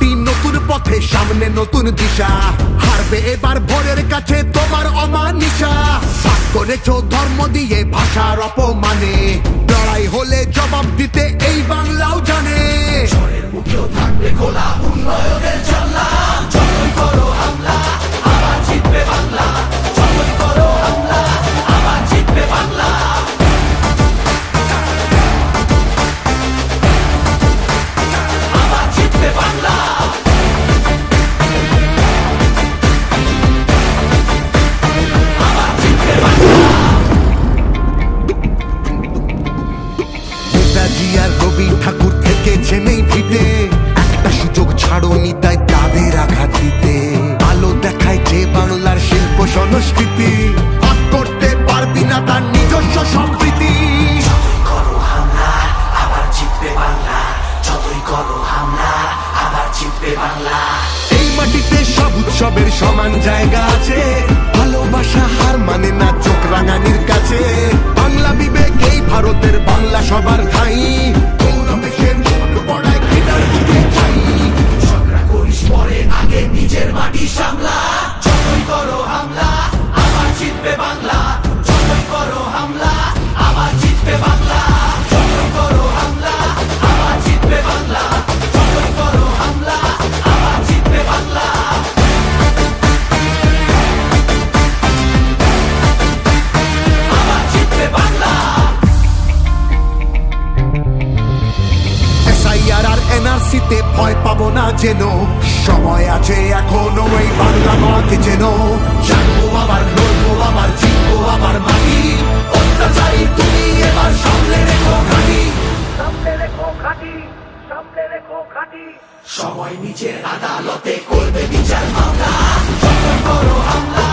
মাটি নতুন পথে, সামনে নতুন দিশা। হারবে এবার ভোরের কাছে তোমার অমানিসা। ভাগ করেছ ধর্ম দিয়ে ভাষার অপমানে, লড়াই হলে জবাব দিতে এই বাংলাও জানে। ঝড়ের মুখেও থাকবে খোলা উন্নয়নের জানলা। যতই করো হামলা আবার জিতবে বাংলা। যতই করো হামলা আবার জিতবে বাংলা। আবার জিতবে বাংলা। আবার জিতবে বাংলা। নেতাজি আর রবি ঠাকুর থেকেছেন এই ভিটে, একটা সুযোগ ছাড়োনি তাই তাদের আঘাত দিতে। আলো দেখায় যে বাংলার শিল্প সংস্কৃতি, ভাগ করতে পারবি না তার নিজস্ব সম্প্রীতি। যতই করো হামলা আবার জিতবে বাংলা। যতই করো হামলা আবার জিতবে বাংলা। এই মাটিতে সব উৎসবের সমান জায়গা আছে, ভালোবাসা হার মানে না চোখ রাঙানির কাছে। বাংলা বিবেক এই ভারতের, বাংলা সবার ঠাঁই। গৌরবে সে মুখ পড়ায় ঘৃণার বুকে ঠাঁই। ঝগড়া করিস পরে, আগে নিজের মাটি সামলা। যতই করো হামলা আবার জিতবে বাংলা। যতই করো হামলা আবার জিতবে বাংলা। যতই করো হামলা আবার জিতবে বাংলা। যতই করো হামলা আবার জিতবে বাংলা। আবার জিতবে বাংলা। এসআইআর আর এনআরসিতে ভয় পাবো না যেন, সময় আছে এখনো এই বাংলা মাকে যেন। জানবো আবার, লড়বো আবার, জিতবো আবার মাটি। অত্যাচারী তুমি এবার সামনে রেখো ঘাঁটি। সামনে রেখো ঘাঁটি, সামনে রেখো ঘাঁটি। সময় নিজের আদালতে করবে বিচার মামলা। যতই করো হামলা